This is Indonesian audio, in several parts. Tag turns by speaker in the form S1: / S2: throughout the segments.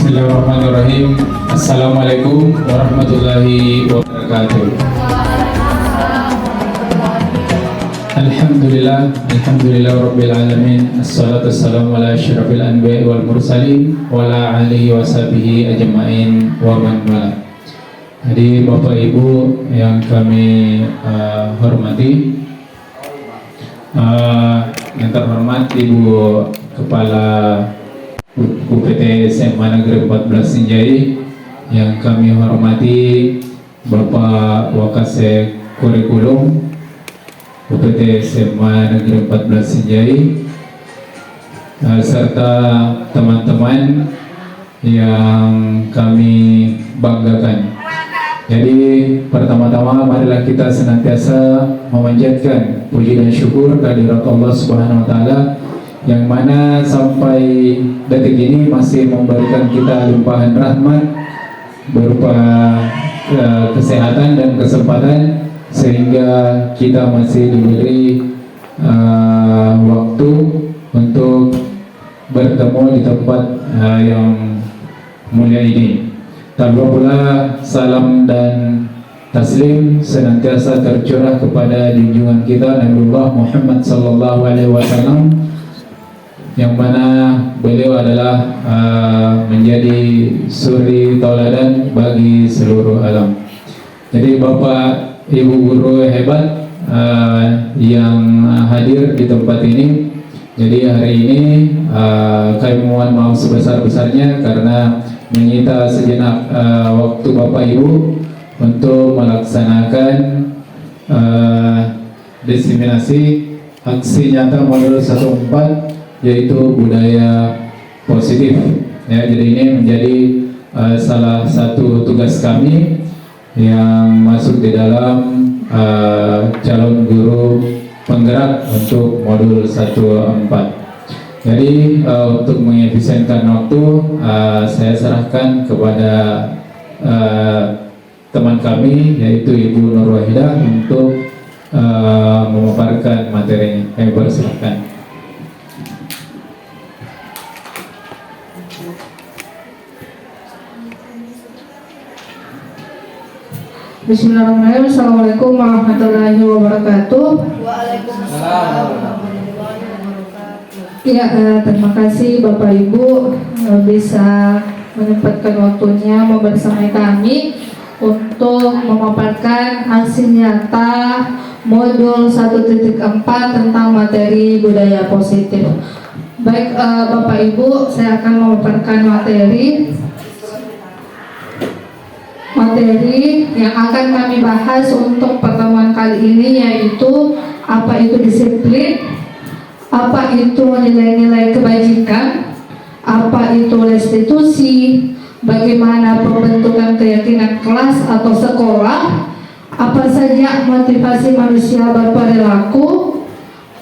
S1: Bismillahirrahmanirrahim. Assalamualaikum warahmatullahi wabarakatuh. Alhamdulillah rabbil alamin. Assalatu wassalamu ala asyrafil anbiya'i wal mursalin wa ala alihi wa sahbihi ajma'in wa man wala. Jadi Bapak Ibu yang kami hormati, yang terhormat Ibu Kepala UPT SMA Negeri 14 Sinjai, yang kami hormati Bapak Wakasek Kurikulum UPT SMA Negeri 14 Sinjai, serta teman-teman yang kami banggakan. Jadi pertama-tama marilah kita senantiasa memanjatkan puji dan syukur kehadirat Allah Subhanahu wa taala yang mana sampai detik ini masih memberikan kita limpahan rahmat berupa kesehatan dan kesempatan, sehingga kita masih diberi waktu untuk bertemu di tempat yang mulia ini. Tanpa pula salam dan taslim senantiasa tercurah kepada junjungan kita Nabiullah Muhammad sallallahu alaihi wasallam, yang mana beliau adalah menjadi suri tauladan bagi seluruh alam. Jadi Bapak Ibu guru hebat yang hadir di tempat ini, jadi hari ini kami mohon maaf sebesar-besarnya karena menyita sejenak waktu Bapak Ibu untuk melaksanakan diseminasi aksi nyata modul 14, yaitu budaya positif. Ya, jadi ini menjadi salah satu tugas kami yang masuk di dalam calon guru penggerak untuk modul 14. Jadi untuk mengefisienkan waktu, saya serahkan kepada teman kami yaitu Ibu Nur Wahidah untuk memaparkan materinya. Kami persilakan.
S2: Bismillahirrahmanirrahim. Assalamualaikum warahmatullahi wabarakatuh.
S3: Waalaikumsalam.
S2: Ya, terima kasih Bapak Ibu bisa menyempatkan waktunya membersamai kami untuk memaparkan aksi nyata modul 1.4 tentang materi budaya positif. Baik Bapak Ibu, saya akan memaparkan materi yang akan kami bahas untuk pertemuan kali ini, yaitu apa itu disiplin, apa itu nilai-nilai kebajikan, apa itu restitusi, bagaimana pembentukan keyakinan kelas atau sekolah, apa saja motivasi manusia berperilaku,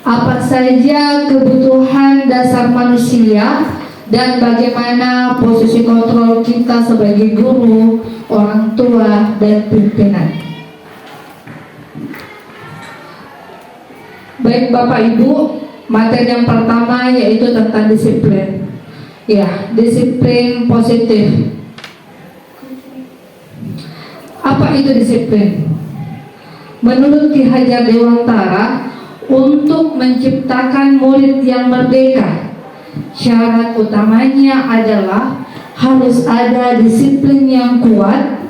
S2: apa saja kebutuhan dasar manusia, dan bagaimana posisi kontrol kita sebagai guru, orang tua, dan pimpinan. Baik Bapak Ibu, materi yang pertama yaitu tentang disiplin. Ya, disiplin positif. Apa itu disiplin? Menurut Ki Hajar Dewantara, untuk menciptakan murid yang merdeka, syarat utamanya adalah harus ada disiplin yang kuat.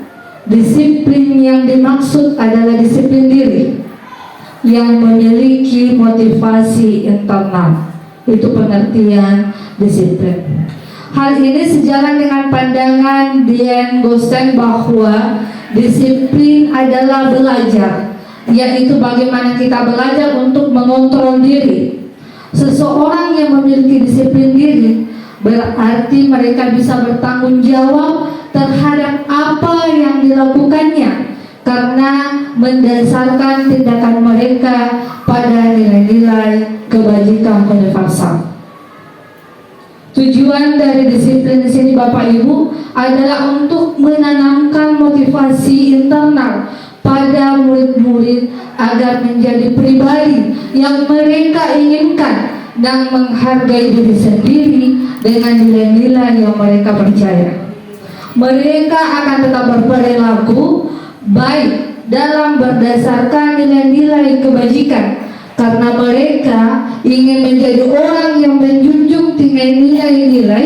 S2: Disiplin yang dimaksud adalah disiplin diri yang memiliki motivasi internal. Itu pengertian disiplin. Hal ini sejalan dengan pandangan Dian Gosen bahwa disiplin adalah belajar, yaitu bagaimana kita belajar untuk mengontrol diri. Seseorang yang memiliki disiplin diri berarti mereka bisa bertanggung jawab terhadap apa yang dilakukannya, karena mendasarkan tindakan mereka pada nilai-nilai kebajikan universal. Tujuan dari disiplin di sini Bapak Ibu adalah untuk menanamkan motivasi internal pada murid-murid agar menjadi pribadi yang mereka inginkan dan menghargai diri sendiri dengan nilai-nilai yang mereka percaya. Mereka akan tetap berperilaku baik dalam berdasarkan nilai-nilai kebajikan, karena mereka ingin menjadi orang yang menjunjung tinggi nilai-nilai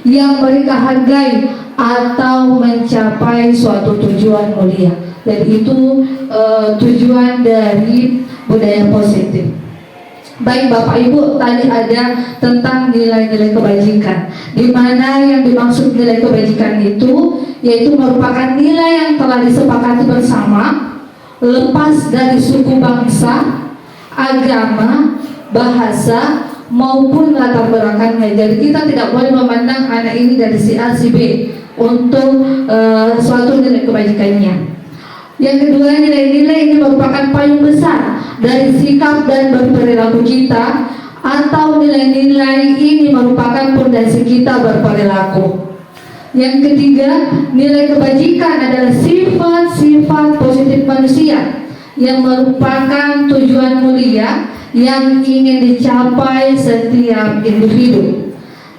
S2: yang mereka hargai atau mencapai suatu tujuan mulia. Jadi itu tujuan dari budaya positif. Baik Bapak Ibu, tadi ada tentang nilai-nilai kebajikan, di mana yang dimaksud nilai kebajikan itu yaitu merupakan nilai yang telah disepakati bersama, lepas dari suku bangsa, agama, bahasa maupun latar belakangnya. Jadi kita tidak boleh memandang anak ini dari si A si B untuk suatu nilai kebajikannya. Yang kedua, nilai-nilai ini merupakan payung besar dari sikap dan berperilaku kita, atau nilai-nilai ini merupakan pondasi kita berperilaku. Yang ketiga, nilai kebajikan adalah sifat-sifat positif manusia yang merupakan tujuan mulia yang ingin dicapai setiap individu.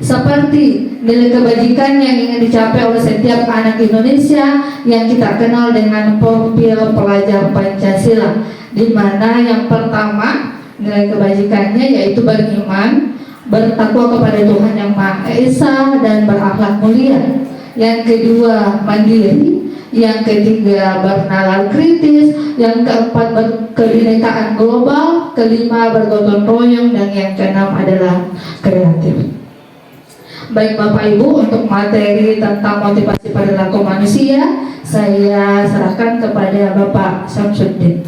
S2: Seperti nilai kebajikan yang ingin dicapai oleh setiap anak Indonesia yang kita kenal dengan profil pelajar Pancasila, di mana yang pertama nilai kebajikannya yaitu beriman, bertakwa kepada Tuhan Yang Maha Esa, dan berakhlak mulia. Yang kedua, mandiri. Yang ketiga, bernalar kritis. Yang keempat, berkebinekaan global. Kelima, bergotong royong. Dan yang keenam adalah kreatif. Baik Bapak Ibu, untuk materi tentang motivasi perilaku manusia, saya serahkan kepada Bapak Syamsuddin.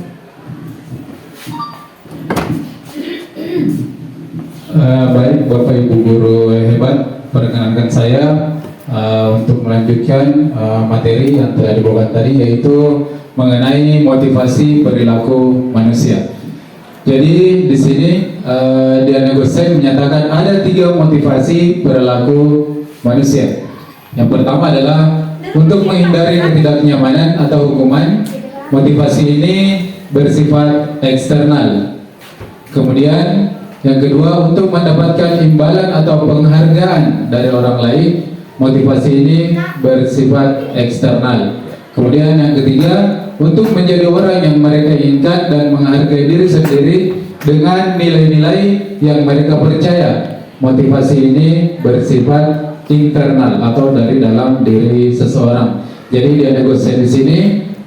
S1: Baik Bapak Ibu guru hebat, perkenankan saya untuk melanjutkan materi yang telah dibawakan tadi, yaitu mengenai motivasi perilaku manusia. Jadi di sini Diana Gosen menyatakan ada 3 motivasi perilaku manusia. Yang pertama adalah untuk menghindari ketidaknyamanan atau hukuman. Motivasi ini bersifat eksternal. Kemudian yang kedua, untuk mendapatkan imbalan atau penghargaan dari orang lain. Motivasi ini bersifat eksternal. Kemudian yang ketiga, untuk menjadi orang yang mereka inginkan dan menghargai diri sendiri dengan nilai-nilai yang mereka percaya. Motivasi ini bersifat internal atau dari dalam diri seseorang. Jadi dia negosiasi di sini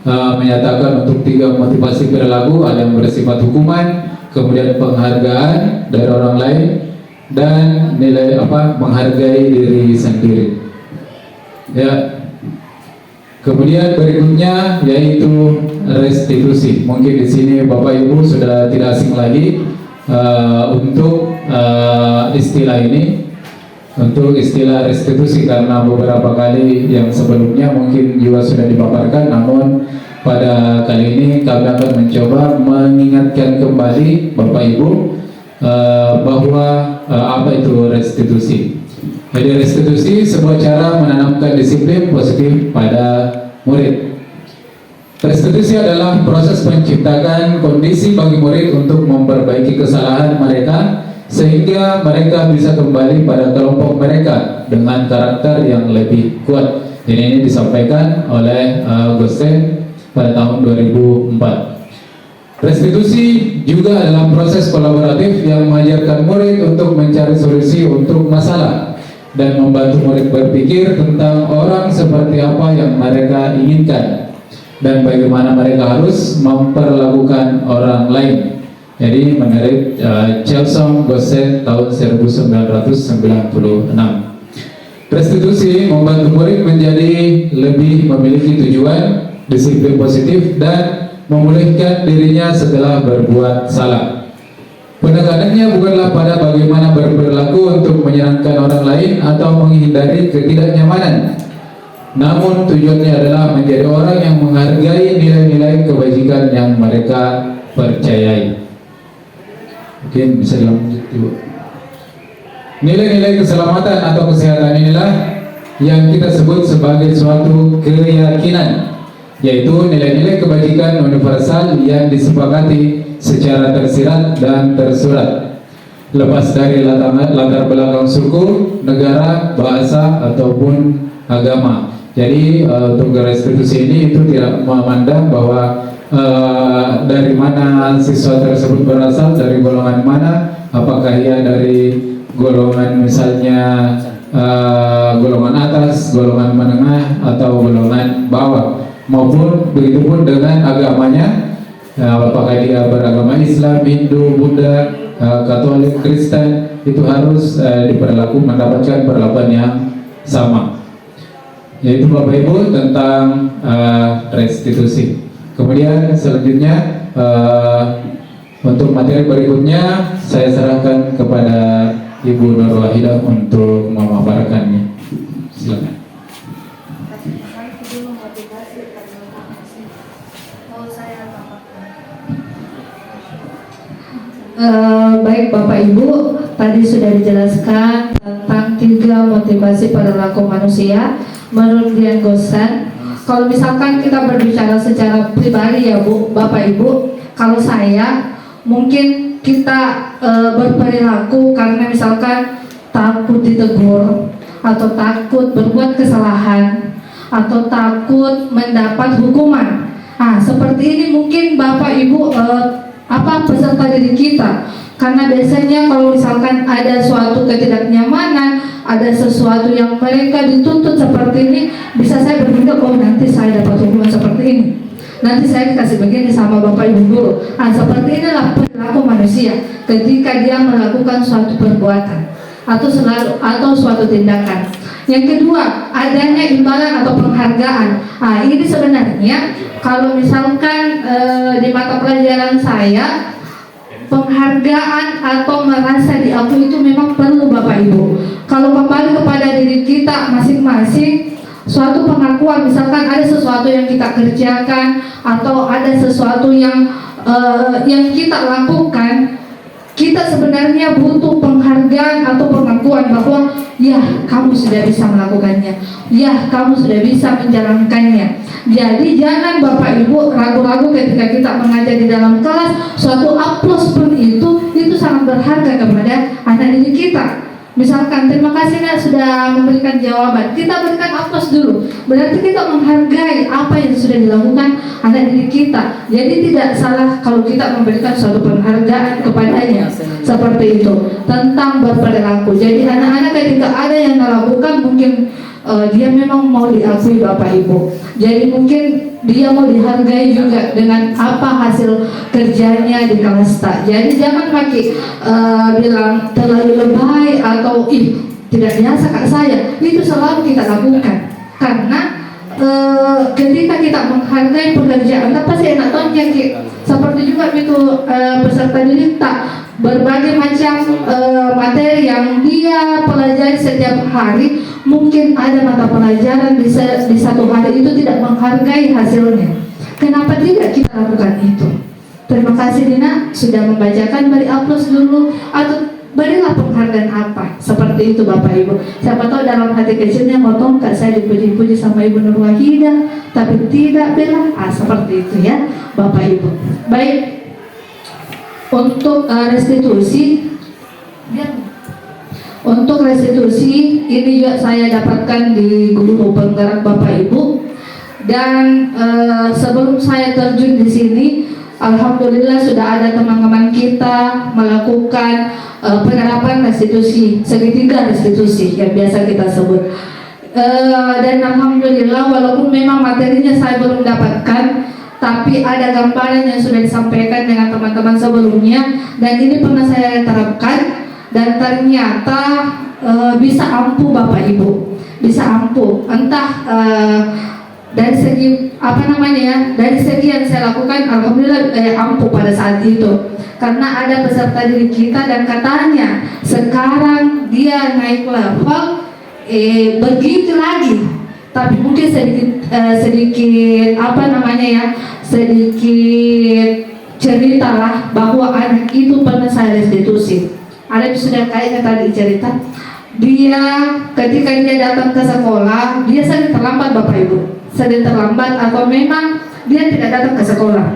S1: menyatakan untuk 3 motivasi perilaku, ada yang bersifat hukuman, kemudian penghargaan dari orang lain, dan nilai menghargai diri sendiri. Ya. Kemudian berikutnya yaitu restitusi. Mungkin di sini Bapak Ibu sudah tidak asing lagi untuk istilah ini, untuk istilah restitusi, karena beberapa kali yang sebelumnya mungkin juga sudah dipaparkan. Namun pada kali ini kami akan mencoba mengingatkan kembali Bapak Ibu bahwa apa itu restitusi. Jadi restitusi sebuah cara menanamkan disiplin positif pada murid. Restitusi adalah proses menciptakan kondisi bagi murid untuk memperbaiki kesalahan mereka sehingga mereka bisa kembali pada kelompok mereka dengan karakter yang lebih kuat. Jadi ini disampaikan oleh Gosen pada tahun 2004. Restitusi juga adalah proses kolaboratif yang mengajarkan murid untuk mencari solusi untuk masalah dan membantu murid berpikir tentang orang seperti apa yang mereka inginkan dan bagaimana mereka harus memperlakukan orang lain. Jadi menurut Chelsom Gosen tahun 1996. Restitusi membantu murid menjadi lebih memiliki tujuan, disiplin positif, dan memulihkan dirinya setelah berbuat salah. Penekanannya bukanlah pada bagaimana berperilaku untuk menyenangkan orang lain atau menghindari ketidaknyamanan, namun tujuannya adalah menjadi orang yang menghargai nilai-nilai kebajikan yang mereka percayai. Mungkin bisa dilanjut dulu. Nilai-nilai keselamatan atau kesehatan inilah yang kita sebut sebagai suatu keyakinan, yaitu nilai-nilai kebajikan universal yang disepakati secara tersirat dan tersurat. lepas dari latar belakang suku, negara, bahasa ataupun agama. Jadi untuk restitusi ini itu tidak memandang bahwa dari mana siswa tersebut berasal, dari golongan mana, apakah ia dari golongan misalnya golongan atas, golongan menengah, atau golongan bawah, maupun begitupun dengan agamanya, apakah dia beragama Islam, Hindu, Buddha, Katolik, Kristen, itu harus mendapatkan perlakuan yang sama. Yaitu Bapak Ibu tentang restitusi. Kemudian selanjutnya untuk materi berikutnya saya serahkan kepada Ibu Nur Wahidah untuk memaparkannya. Silakan.
S2: Baik Bapak Ibu, tadi sudah dijelaskan tentang 3 motivasi perilaku manusia menurut Dian Gosan. Kalau misalkan kita berbicara secara pribadi ya Bu, Bapak Ibu, kalau saya mungkin kita berperilaku karena misalkan takut ditegur, atau takut berbuat kesalahan, atau takut mendapat hukuman. Seperti ini mungkin Bapak Ibu peserta didik kita. Karena biasanya kalau misalkan ada suatu ketidaknyamanan, ada sesuatu yang mereka dituntut seperti ini, bisa saya berpikir, oh nanti saya dapat hukuman seperti ini, nanti saya dikasih begini sama Bapak Ibu guru. Seperti inilah perilaku manusia ketika dia melakukan suatu perbuatan atau suatu tindakan. Yang kedua, adanya imbalan atau penghargaan. Ini sebenarnya kalau misalkan di mata pelajaran saya, penghargaan atau merasa diakui itu memang perlu Bapak Ibu. Kalau kembali kepada diri kita masing-masing, suatu pengakuan, misalkan ada sesuatu yang kita kerjakan atau ada sesuatu yang kita lakukan, kita sebenarnya butuh penghargaan atau pengakuan bahwa ya kamu sudah bisa melakukannya, ya kamu sudah bisa menjalankannya. Jadi jangan Bapak Ibu ragu-ragu ketika kita mengajar di dalam kelas, suatu aplaus pun itu sangat berharga kepada anak didik kita. Misalkan terima kasih Nak sudah memberikan jawaban, kita berikan aplaus dulu. Berarti kita menghargai apa yang sudah dilakukan anak didik kita. Jadi tidak salah kalau kita memberikan suatu penghargaan kepadanya. Seperti itu tentang berperilaku. Jadi anak-anak ketika ada yang melakukan mungkin dia memang mau diakui Bapak Ibu. Jadi mungkin dia mau dihargai juga dengan apa hasil kerjanya di kelas. Jadi jangan pakai bilang terlalu lebay atau tidak biasa kak saya. Itu selalu kita lakukan karena ketika kita menghargai pekerjaan kita pasti enak tonnya. Seperti juga itu peserta didik berbagai macam materi yang dia pelajari setiap hari. Mungkin ada mata pelajaran di satu hari itu tidak menghargai hasilnya. Kenapa tidak kita lakukan itu? Terima kasih Dina sudah membacakan, beri aplaus dulu atau berilah penghargaan apa. Seperti itu Bapak Ibu. Siapa tahu dalam hati kecilnya motong kak saya dipuji-puji sama Ibu Nur Wahidah, tapi tidak bilang seperti itu ya Bapak Ibu. Baik, untuk restitusi ini juga saya dapatkan di guru penggerak Bapak Ibu. Dan sebelum saya terjun di sini, alhamdulillah sudah ada teman-teman kita melakukan penerapan restitusi, segitiga restitusi yang biasa kita sebut. Dan alhamdulillah walaupun memang materinya saya belum dapatkan, tapi ada gambaran yang sudah disampaikan dengan teman-teman sebelumnya, dan ini pernah saya terapkan dan ternyata bisa ampuh Bapak Ibu, bisa ampuh. Entah dari segi dari segi yang saya lakukan, alhamdulillah ampuh pada saat itu. Karena ada peserta didik kita dan katanya sekarang dia naik level begitu lagi. Tapi mungkin sedikit cerita lah bahwa anak itu pernah saya restitusi. Ada yang sudah kayaknya tadi cerita, dia ketika dia datang ke sekolah, dia sering terlambat Bapak Ibu, sering terlambat atau memang dia tidak datang ke sekolah.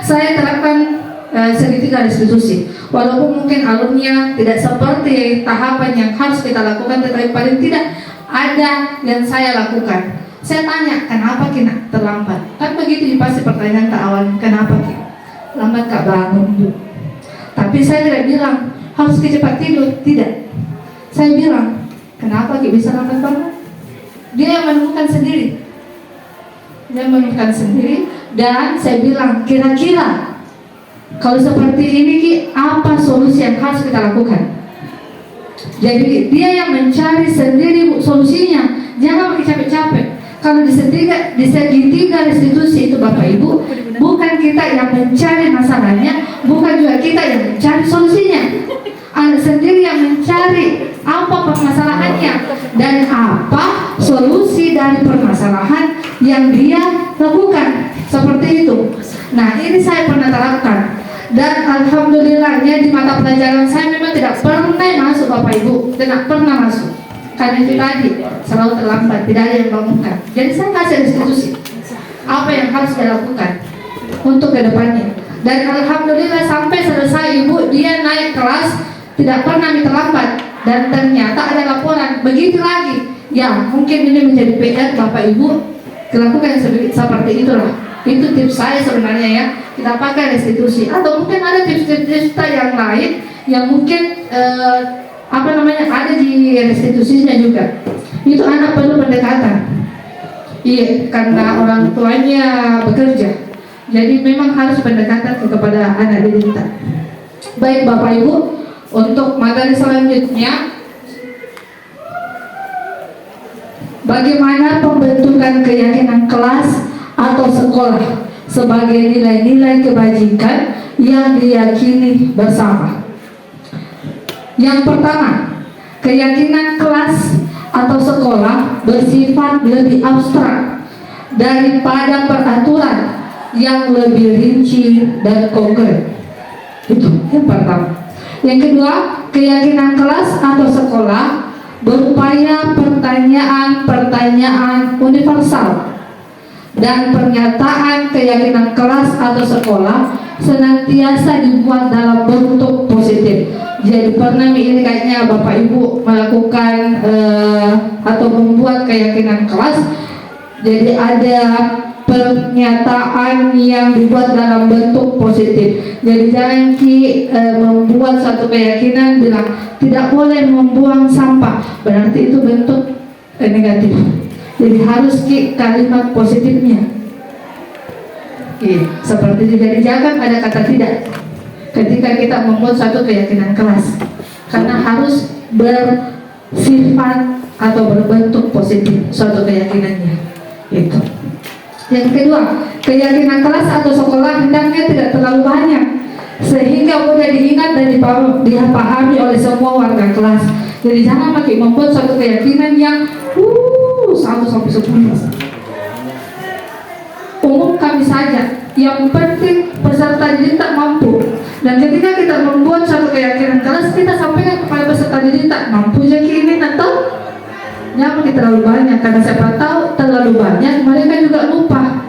S2: Saya terapkan segitiga restitusi. Walaupun mungkin alurnya tidak seperti tahapan yang harus kita lakukan, tetapi paling tidak ada yang saya lakukan. Saya tanya, kenapa kina terlambat? Kan begitu pasti pertanyaan ke awal, kenapa kina lambat kak bangun Bu? Tapi saya tidak bilang harus cepat tidur, tidak. Saya bilang, kenapa kina bisa lambat bangun? Dia yang menemukan sendiri. Dia menemukan sendiri, dan saya bilang, kira-kira kalau seperti ini Ki, apa solusi yang harus kita lakukan? Jadi dia yang mencari sendiri solusinya. Jangan pakai capek-capek. Kalau di segitiga restitusi itu Bapak Ibu, bukan kita yang mencari masalahnya, bukan juga kita yang mencari solusinya. Anda sendiri yang mencari apa permasalahannya dan apa solusi dari permasalahan yang dia lakukan. Seperti itu. Nah, ini saya pernah terapkan. Dan alhamdulillahnya di mata pelajaran saya memang tidak pernah masuk Bapak Ibu, tidak pernah masuk. Karena itu tadi selalu terlambat, tidak ada yang bangunkan. Jadi saya kasih restitusi apa yang harus dilakukan untuk kedepannya. Dan alhamdulillah sampai selesai Ibu, dia naik kelas tidak pernah terlambat. Dan ternyata ada laporan begitu lagi. Ya mungkin ini menjadi PR Bapak Ibu, dilakukan seperti itulah. Itu tips saya sebenarnya ya. Kita pakai restitusi. Atau mungkin ada tips-tips yang lain yang mungkin ada di restitusinya juga. Itu anak perlu pendekatan. Iya, karena orang tuanya bekerja. Jadi memang harus pendekatan kepada anak didik kita. Baik Bapak Ibu, untuk materi selanjutnya, bagaimana pembentukan keyakinan kelas atau sekolah sebagai nilai-nilai kebajikan yang diyakini bersama. Yang pertama, keyakinan kelas atau sekolah bersifat lebih abstrak daripada peraturan yang lebih rinci dan konkret. Itu yang pertama. Yang kedua, keyakinan kelas atau sekolah berupaya pertanyaan-pertanyaan universal, dan pernyataan keyakinan kelas atau sekolah senantiasa dibuat dalam bentuk positif. Jadi pernah ini kayaknya Bapak Ibu melakukan atau membuat keyakinan kelas. Jadi ada pernyataan yang dibuat dalam bentuk positif. Jadi jangan membuat satu keyakinan bilang tidak boleh membuang sampah, berarti itu bentuk negatif. Jadi harus kalimat positifnya. Seperti itu. Jadi jangan ada kata tidak ketika kita membuat satu keyakinan kelas, karena harus bersifat atau berbentuk positif suatu keyakinannya. Itu. Yang kedua, keyakinan kelas atau sekolah hendaknya tidak terlalu banyak sehingga mudah diingat dan dipahami oleh semua warga kelas. Jadi jangan membuat suatu keyakinan yang 1-10. Umum kami saja. Yang penting peserta didik tak mampu. Dan ketika kita membuat suatu keyakinan kelas, kita sampaikan kepada peserta didik tak mampu jadi ini atau jangan terlalu banyak, karena siapa tahu terlalu banyak mereka juga lupa.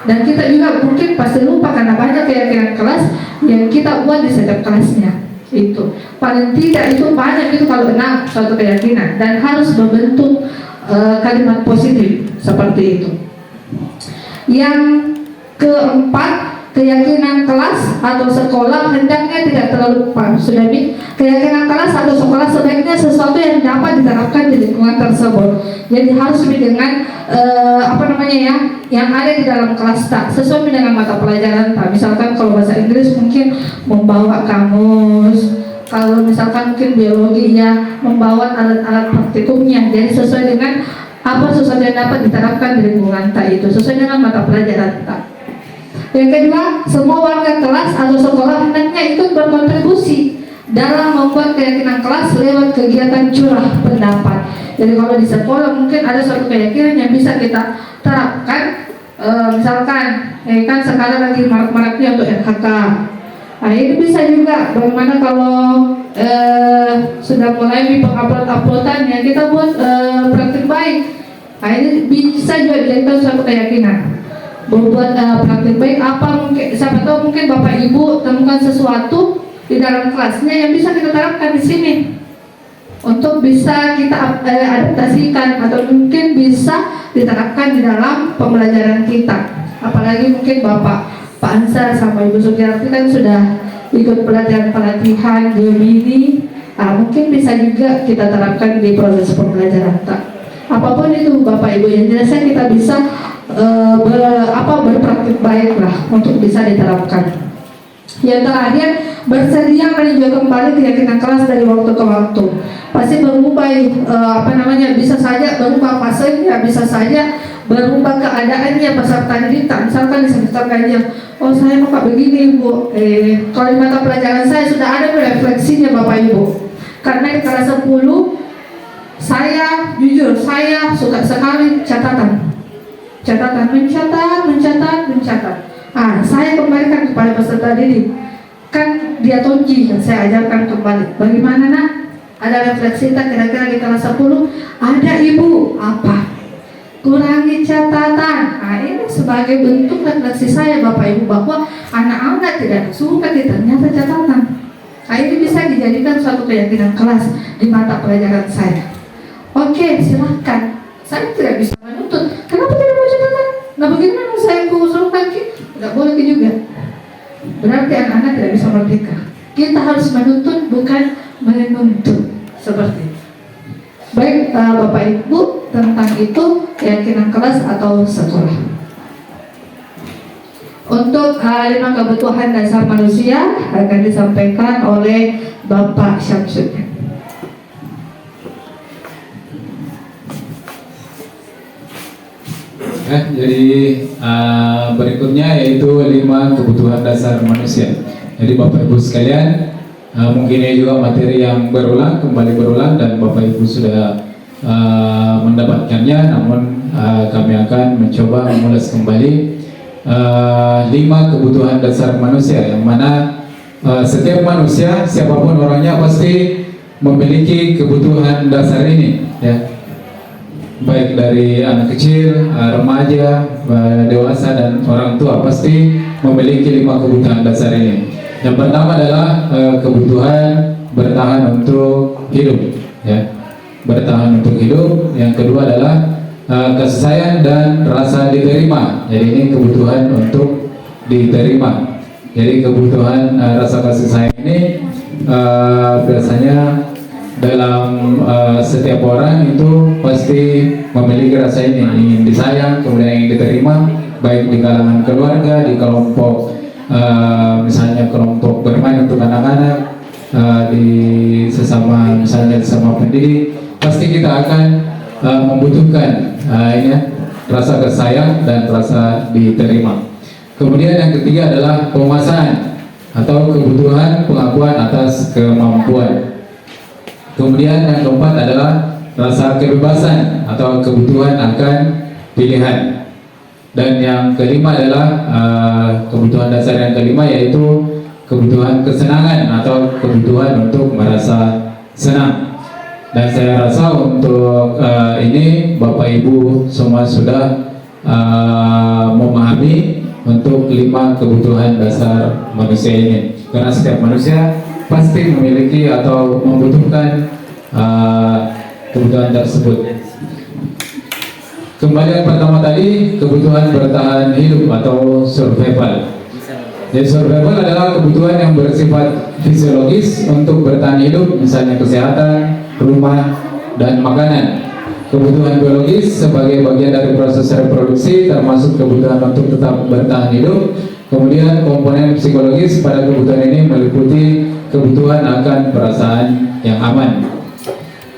S2: Dan kita juga mungkin pasti lupa karena banyak keyakinan kelas yang kita buat di setiap kelasnya. Itu paling tidak itu banyak itu kalau 6 suatu keyakinan, dan harus membentuk kalimat positif seperti itu. Yang keempat, keyakinan kelas atau sekolah hendaknya tidak terlalu sudah keyakinan kelas atau sekolah sebaiknya sesuatu yang dapat diterapkan di lingkungan tersebut. Jadi harus dengan yang ada di dalam kelas tak sesuai dengan mata pelajaran tak. Misalkan kalau bahasa Inggris mungkin membawa kamus, kalau misalkan mungkin biologi ya membawa alat-alat praktikumnya. Jadi sesuai dengan sesuatu yang dapat diterapkan di lingkungan tak, itu sesuai dengan mata pelajaran tak. Yang kedua, semua warga kelas atau sekolah hendaknya ikut berkontribusi dalam membuat keyakinan kelas lewat kegiatan curah pendapat. Jadi kalau di sekolah mungkin ada suatu keyakinan yang bisa kita terapkan, misalkan kan sekarang lagi marak-maraknya untuk RHK. Nah ini bisa juga bagaimana kalau sudah mulai di pengupload-uploadannya kita buat praktik baik. Nah ini bisa juga dijadikan suatu keyakinan. berbuat praktik baik apa mungkin, siapa tahu mungkin Bapak Ibu temukan sesuatu di dalam kelasnya yang bisa kita terapkan di sini untuk bisa kita adaptasikan atau mungkin bisa diterapkan di dalam pembelajaran kita. Apalagi mungkin Pak Ansar sama Ibu Sugiyarti kan sudah ikut pelatihan Gemini, mungkin bisa juga kita terapkan di proses pembelajaran kita. Apapun itu Bapak Ibu, yang jelasnya kita bisa berpraktik baik lah untuk bisa diterapkan. Yang terakhir, bersedia meninjau kembali keyakinan kelas dari waktu ke waktu. Pasti berubah, bisa saja berubah fasenya, bisa saja berubah keadaannya peserta didik. Misalkan di semester kajian, oh saya mau begini Bu, kalau di mata pelajaran saya sudah ada refleksinya Bapak Ibu. Karena di kelas 10 saya jujur, saya suka sekali catatan, mencatat. Saya kembalikan kepada peserta didik, kan dia tonji yang saya ajarkan kembali. Bagaimana nak? Ada refleksi tak kira-kira di kelas 10? Ada Ibu, apa? Kurangi catatan. Ini sebagai bentuk refleksi saya Bapak Ibu bahwa anak-anak tidak suka ternyata catatan. Ini bisa dijadikan suatu keyakinan kelas di mata pelajaran saya. Oke, silahkan. Saya tidak bisa menuntut. Kenapa tidak mau catatan? Nah bagaimana saya kuusulkan? Tidak boleh juga. Berarti anak-anak tidak bisa merdeka. Kita harus menuntut, bukan menuntut. Seperti itu. Baik Bapak Ibu, tentang itu keyakinan kelas atau sekolah. Untuk 5 kebutuhan dasar manusia akan disampaikan oleh Bapak Syamsuddin.
S1: Jadi berikutnya yaitu 5 kebutuhan dasar manusia. Jadi Bapak Ibu sekalian, mungkin ini juga materi yang kembali berulang dan Bapak Ibu sudah mendapatkannya, namun kami akan mencoba mengulas kembali 5 kebutuhan dasar manusia, yang mana setiap manusia, siapapun orangnya, pasti memiliki kebutuhan dasar ini, ya. Baik dari anak kecil, remaja, dewasa, dan orang tua pasti memiliki 5 kebutuhan dasar ini. Yang pertama adalah kebutuhan bertahan untuk hidup, ya. Bertahan untuk hidup. Yang kedua adalah kasih sayang dan rasa diterima. Jadi ini kebutuhan untuk diterima. Jadi kebutuhan rasa kasih sayang ini biasanya dalam setiap orang itu pasti memiliki rasa ini, ingin disayang, kemudian ingin diterima, baik di kalangan keluarga, di kelompok misalnya kelompok bermain untuk anak-anak, di misalnya sesama pendidik, pasti kita akan membutuhkan rasa kasih sayang dan rasa diterima. Kemudian yang ketiga adalah penguasaan atau kebutuhan pengakuan atas kemampuan. Kemudian yang keempat adalah rasa kebebasan atau kebutuhan akan pilihan. Dan yang kelima adalah kebutuhan dasar yang kelima, yaitu kebutuhan kesenangan atau kebutuhan untuk merasa senang. Dan saya rasa untuk ini Bapak Ibu semua sudah memahami untuk 5 kebutuhan dasar manusia ini. Karena setiap manusia pasti memiliki atau membutuhkan kebutuhan tersebut. Kembali yang pertama tadi, kebutuhan bertahan hidup atau survival. Jadi survival adalah kebutuhan yang bersifat fisiologis untuk bertahan hidup, misalnya kesehatan, rumah, dan makanan. Kebutuhan biologis sebagai bagian dari proses reproduksi, termasuk kebutuhan untuk tetap bertahan hidup. Kemudian komponen psikologis pada kebutuhan ini meliputi kebutuhan akan perasaan yang aman.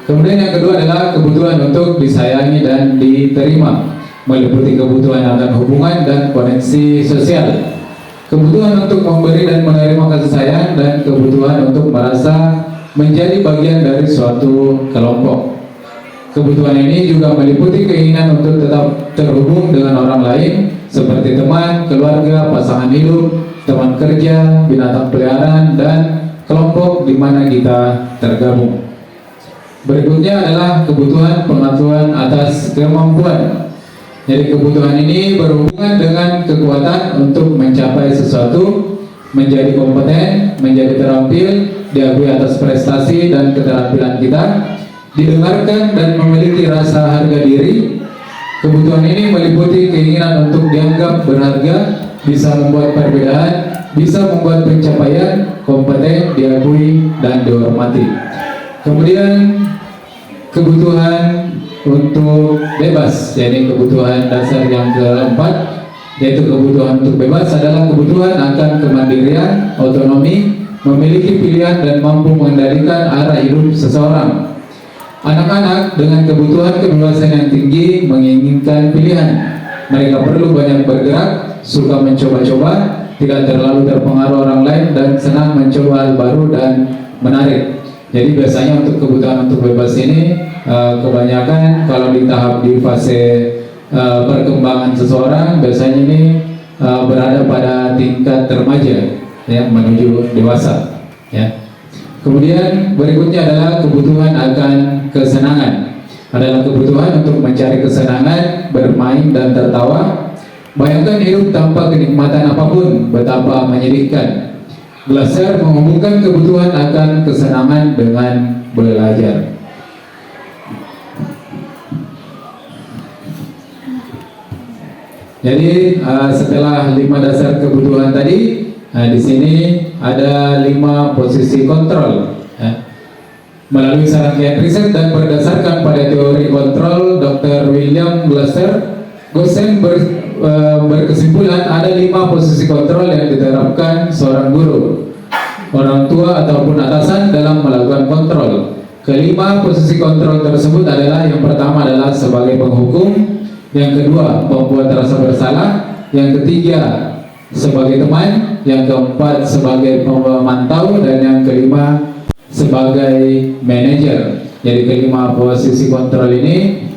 S1: Kemudian yang kedua adalah kebutuhan untuk disayangi dan diterima, meliputi kebutuhan akan hubungan dan koneksi sosial. Kebutuhan untuk memberi dan menerima kasih sayang, dan kebutuhan untuk merasa menjadi bagian dari suatu kelompok. Kebutuhan ini juga meliputi keinginan untuk tetap terhubung dengan orang lain, seperti teman, keluarga, pasangan hidup, teman kerja, binatang peliharaan, dan kelompok di mana kita tergabung. Berikutnya adalah kebutuhan pengetahuan atas kemampuan. Jadi kebutuhan ini berhubungan dengan kekuatan untuk mencapai sesuatu, menjadi kompeten, menjadi terampil, diakui atas prestasi dan keterampilan kita, didengarkan dan memiliki rasa harga diri. Kebutuhan ini meliputi keinginan untuk dianggap berharga, bisa membuat perbedaan, bisa membuat pencapaian, kompeten, diakui, dan dihormati. Kemudian kebutuhan untuk bebas, jadi kebutuhan dasar yang keempat, yaitu kebutuhan untuk bebas adalah kebutuhan akan kemandirian, otonomi, memiliki pilihan dan mampu mengendalikan arah hidup seseorang. Anak-anak dengan kebutuhan kebebasan yang tinggi menginginkan pilihan. Mereka perlu banyak bergerak, suka mencoba-coba, tidak terlalu terpengaruh orang lain, dan senang mencoba hal baru dan menarik. Jadi biasanya untuk kebutuhan untuk bebas ini kebanyakan kalau di tahap di fase perkembangan seseorang, biasanya ini berada pada tingkat remaja, ya, menuju dewasa, ya. Kemudian berikutnya adalah kebutuhan akan kesenangan. Adalah kebutuhan untuk mencari kesenangan, bermain dan tertawa. Bayangkan hidup tanpa kenikmatan apapun, betapa menyedihkan. Glaser menghubungkan kebutuhan akan kesenangan dengan belajar. Jadi setelah 5 dasar kebutuhan tadi, di sini ada 5 posisi kontrol, ya. Melalui serangkaian riset dan berdasarkan pada teori kontrol, Dr. William Glasser Gosen berkesimpulan ada 5 posisi kontrol yang diterapkan seorang guru, orang tua ataupun atasan dalam melakukan kontrol. Kelima posisi kontrol tersebut adalah, yang pertama adalah sebagai penghukum, yang kedua membuat rasa bersalah, yang ketiga sebagai teman, yang keempat sebagai pemantau, dan yang kelima sebagai manajer. Jadi kelima posisi kontrol ini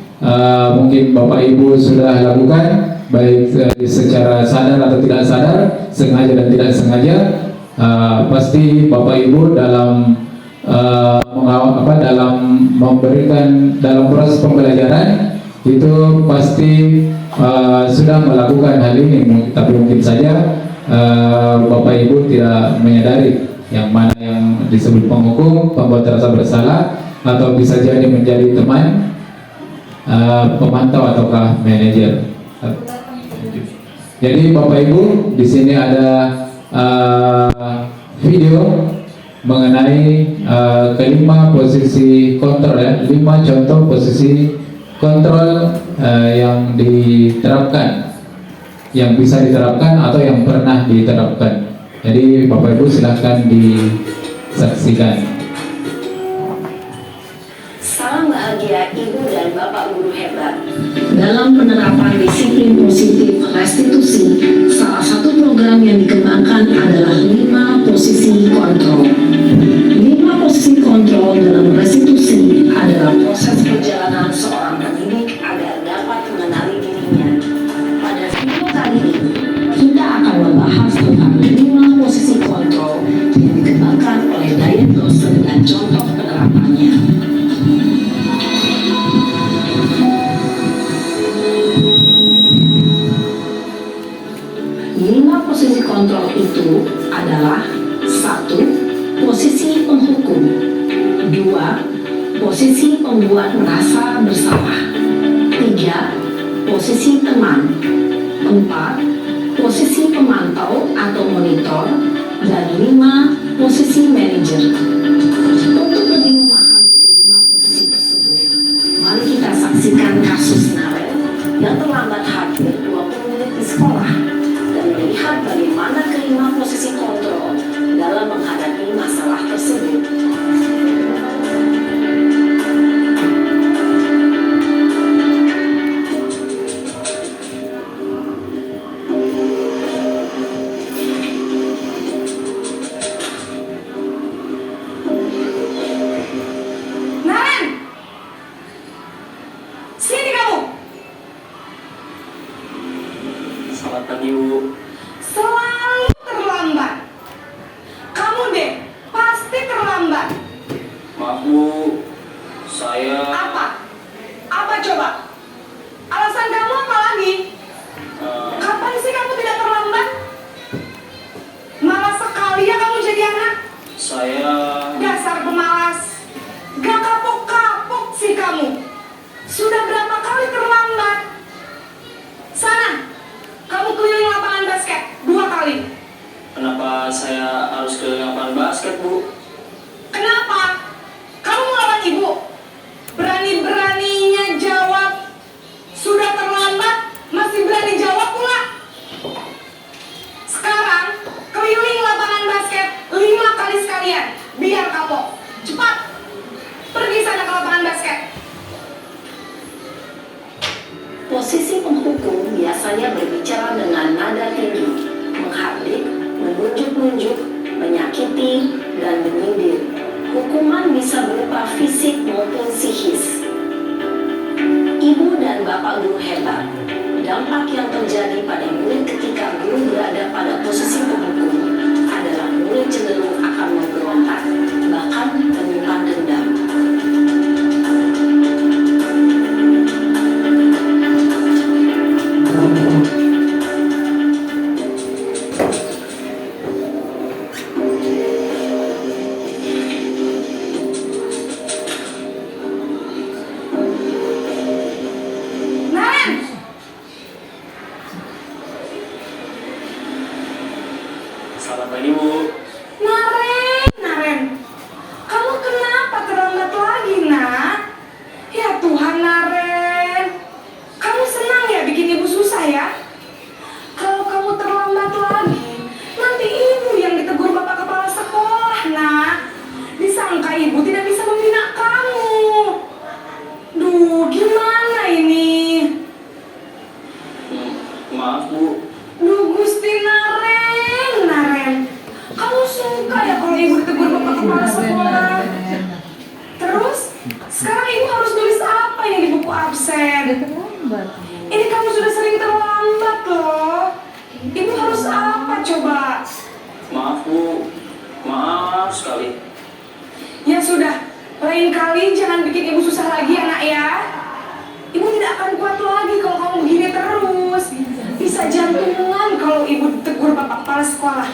S1: mungkin Bapak Ibu sudah lakukan, baik secara sadar atau tidak sadar, sengaja dan tidak sengaja. Pasti Bapak Ibu dalam dalam memberikan, dalam proses pembelajaran itu pasti sudah melakukan hal ini, tapi mungkin saja Bapak Ibu tidak menyadari yang mana yang disebut penghukum, pembuat rasa bersalah, atau bisa jadi menjadi teman, pemantau ataukah manajer. Jadi Bapak Ibu, di sini ada video mengenai kelima posisi kontrol, ya, 5 contoh posisi kontrol yang diterapkan, yang bisa diterapkan atau yang pernah diterapkan. Jadi Bapak Ibu silahkan disaksikan.
S4: Salam bahagia Ibu dan Bapak Guru hebat. Dalam penerapan disiplin positif restitusi, salah satu program yang dikembangkan adalah 5 posisi kontrol. 5 posisi kontrol dalam restitusi adalah proses perjalanan seorang pendidik agar dapat mengenali dirinya. Pada video kali ini, kita akan membahas tentang 5 posisi kontrol yang dikembangkan oleh Diane Dawson dan contoh penerapannya. 5 posisi kontrol itu adalah: 1. Posisi penghukum. 2. Posisi pembuat merasa bersalah. 3. Posisi teman. 4. Posisi pemantau atau monitor. Dan 5. Posisi manajer. Untuk lebih memahami kelima posisi tersebut, mari kita saksikan kasus Narel yang terlambat hadir 20 menit di sekolah dan melihat bagaimana kelima posisi kontrol dalam menghadapi masalah tersebut.
S5: Naren, sini kamu.
S6: Selamat pagi, Bu.
S5: Selalu terlambat. Kamu deh, pasti terlambat.
S6: Maaf, Bu. Saya...
S5: Apa? Apa coba? Alasan kamu apa lagi?
S6: Saya...
S5: Dasar pemalas. Gak kapok-kapok sih kamu. Sudah berapa kali terlambat? Sana, kamu keliling lapangan basket 2 kali.
S6: Kenapa saya harus ke lapangan basket, Bu?
S5: Kenapa? Kamu melawan ibu? Berani-beraninya jawab. Sudah terlambat, masih berani jawab pula. Sekarang, keliling lapangan basket 5 kali sekalian. Biar kapok. Cepat. Pergi sana ke lapangan basket.
S4: Posisi penghukum biasanya berbicara dengan nada tinggi, menghardik, menunjuk-nunjuk, menyakiti, dan menyindir. Hukuman bisa berupa fisik maupun psikis. Ibu dan bapak guru hebat. Dampak yang terjadi pada murid ketika guru berada pada posisi penghukum adalah murid cenderung akan memberontak, bahkan menyimpan dendam.
S5: Naren!
S6: Selamat pagi, Bu.
S5: Naren. Kamu kenapa terlambat lagi, nak? Ya Tuhan, Naren. Kamu senang ya bikin ibu susah ya? Kalau kamu terlambat lagi, nanti ibu yang ditegur bapak kepala sekolah, nak. Disangka ibu tidak bisa membina kamu. Duh, gimana ini?
S6: Maaf, Bu.
S5: Duh, Gusti Naren. Kamu suka ya kalau ibu ditegur bapak kepala sekolah? Terus, sekarang ibu harus tulis apa yang di buku absen? Ini kamu sudah sering terlambat loh. Ibu harus apa coba?
S6: Maaf, Bu. Maaf sekali.
S5: Ya sudah, lain kali jangan bikin ibu susah lagi ya nak ya. Ibu tidak akan kuat lagi kalau kamu begini terus. Bisa jantungan kalau ibu ditegur bapak kepala sekolah.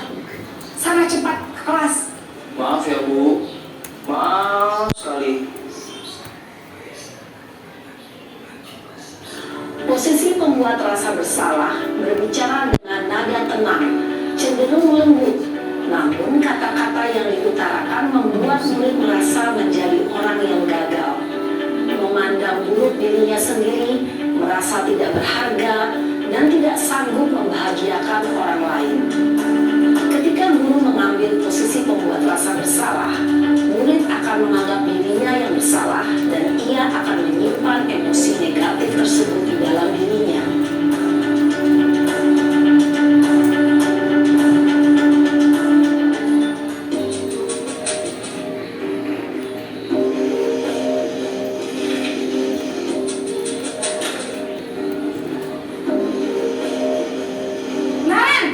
S5: Sana cepat ke kelas.
S6: Maaf ya, Bu. Maaf sekali.
S4: Posisi pembuat rasa bersalah berbicara dengan nada tenang, cenderung lembut. Namun kata-kata yang diutarakan membuat murid merasa menjadi orang yang gagal, memandang buruk dirinya sendiri, merasa tidak berharga, dan tidak sanggup membahagiakan orang lain. Ketika guru mengambil posisi pembuat rasa bersalah, murid akan menganggap dirinya yang bersalah dan ia akan menyimpan emosi negatif tersebut di dalam dirinya.
S5: Naren!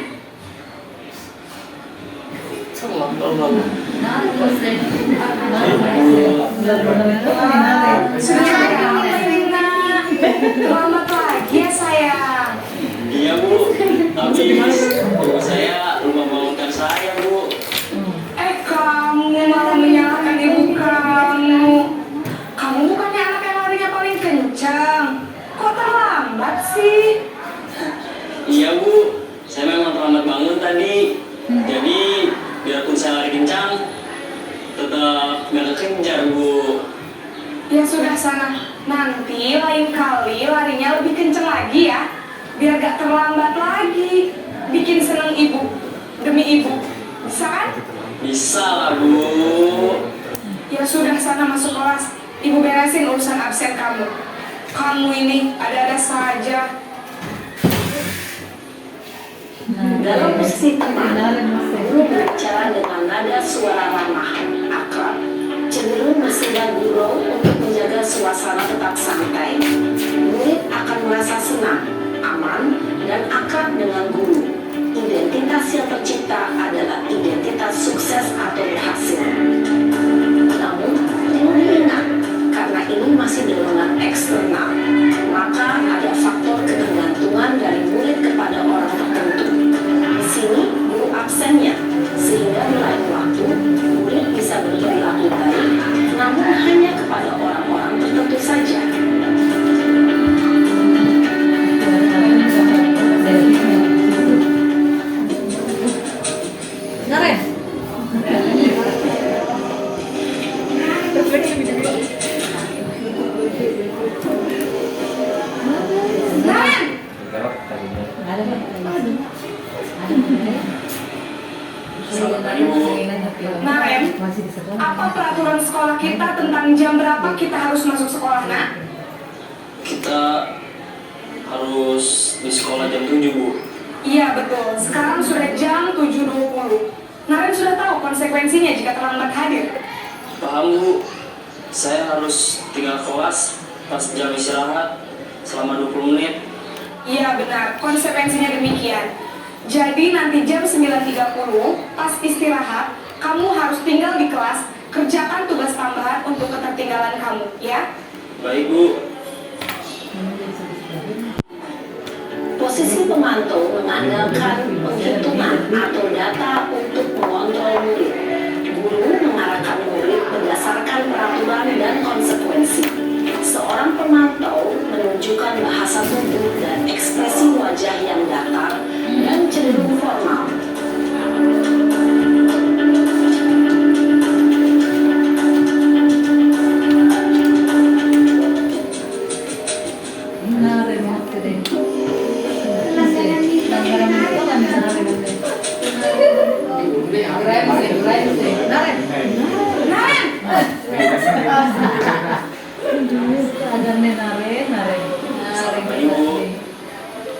S5: Sudah keliling nak. Terlambat lagi ya sayang.
S6: Iya, Bu. Tapi rumah saya rumah bangunkan saya, Bu.
S5: Kamu malah menyalahkan ibu kamu. Kamu bukannya anak yang larinya paling kencang. Kok terlambat sih?
S6: Iya, Bu. Saya memang terlambat bangun tadi. Jadi, biarpun saya lari kencang, tetap gak kekejar, Bu.
S5: Ya sudah sana. Nanti lain kali larinya lebih kencang lagi ya. Biar gak terlambat lagi. Bikin seneng ibu. Demi ibu. Bisa kan?
S6: Bisa lah, Bu.
S5: Ya sudah sana masuk kelas. Ibu beresin urusan absen kamu. Kamu ini ada-ada saja.
S4: Dalam posisi tenang, guru berbicara dengan nada suara ramah, akrab, cenderung bersenda gurau untuk menjaga suasana tetap santai. Murid akan merasa senang, aman, dan akrab dengan guru. Identitas yang tercipta adalah identitas sukses atau berhasil. Namun, perlu diingat, karena ini masih dorongan eksternal, maka ada faktor ketergantungan dari murid kepada orang tertentu. Di sini, guru absennya, sehingga di lain waktu, murid
S5: Apa peraturan sekolah kita tentang jam berapa kita harus masuk sekolah, nak?
S6: Kita harus di sekolah jam 7, Bu.
S5: Iya betul, sekarang sudah jam 7.20. Naren sudah tahu konsekuensinya jika terlambat hadir.
S6: Paham, Bu. Saya harus tinggal kelas pas jam istirahat selama 20 menit.
S5: Iya benar, konsekuensinya demikian. Jadi nanti jam 9.30 pas istirahat, kamu harus tinggal di kelas, kerjakan tugas tambahan untuk ketertinggalan kamu, ya?
S6: Baik, Bu.
S4: Posisi pemantau mengandalkan penghitungan atau data untuk mengontrol murid. Guru mengarahkan murid berdasarkan peraturan dan konsekuensi. Seorang pemantau menunjukkan bahasa tubuh dan ekspresi wajah yang datar dan cenderung formal.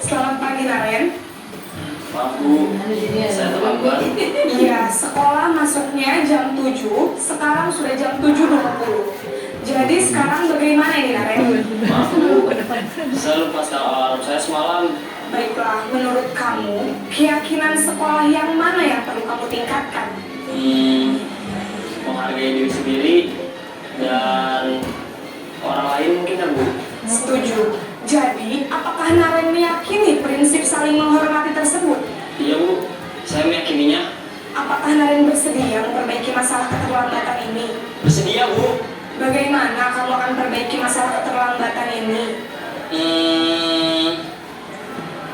S5: Selamat pagi, Naren.
S6: Maaf, Bu. Saya terlambat.
S5: Iya, sekolah masuknya jam 7, sekarang sudah jam 7.20. Jadi sekarang bagaimana ini, Naren?
S6: Maaf, Bu. Saya lupa setel alarm saya semalam.
S5: Baiklah, menurut kamu, keyakinan sekolah yang mana yang perlu kamu tingkatkan?
S6: Menghargai diri sendiri dan orang lain mungkin, kan, Bu?
S5: Setuju. Jadi, apakah Naren meyakini prinsip saling menghormati tersebut?
S6: Iya, Bu. Saya meyakininya.
S5: Apakah Naren bersedia memperbaiki masalah keterlambatan ini?
S6: Bersedia, Bu.
S5: Bagaimana kamu akan perbaiki masalah keterlambatan ini?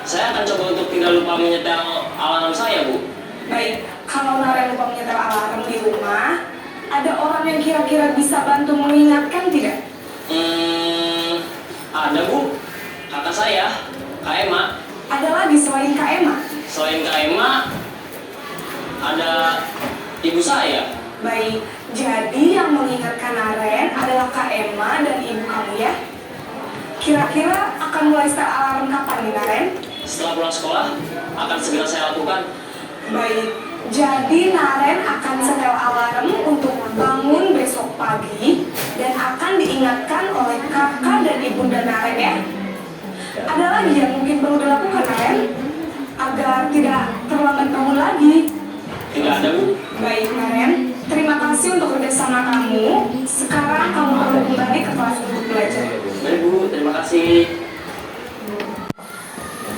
S6: Saya akan coba untuk tidak lupa menyetel alarm saya, Bu.
S5: Baik, kalau Naren lupa menyetel alarm di rumah, ada orang yang kira-kira bisa bantu mengingatkan tidak?
S6: Ada, Bu. Kakak saya, Kak Emma.
S5: Ada lagi selain Kak Emma?
S6: Selain Kak Emma, ada ibu saya.
S5: Baik, jadi yang mengingatkan Naren adalah Kak Emma dan ibu kamu, ya? Kira-kira akan mulai start alarm kapan nih, Naren?
S6: Setelah pulang sekolah, akan segera saya lakukan.
S5: Baik, jadi Naren akan setel alarm untuk bangun besok pagi dan akan diingatkan oleh kakak dan ibunda Naren, ya? Ada lagi yang mungkin perlu dilakukan, Naren? Agar tidak terlambat bangun lagi.
S6: Tidak ada, Bu.
S5: Baik, Naren. Terima kasih untuk kerjasama kamu. Sekarang kamu perlu kembali ke kelas untuk belajar.
S6: Baik, Bu. Terima kasih.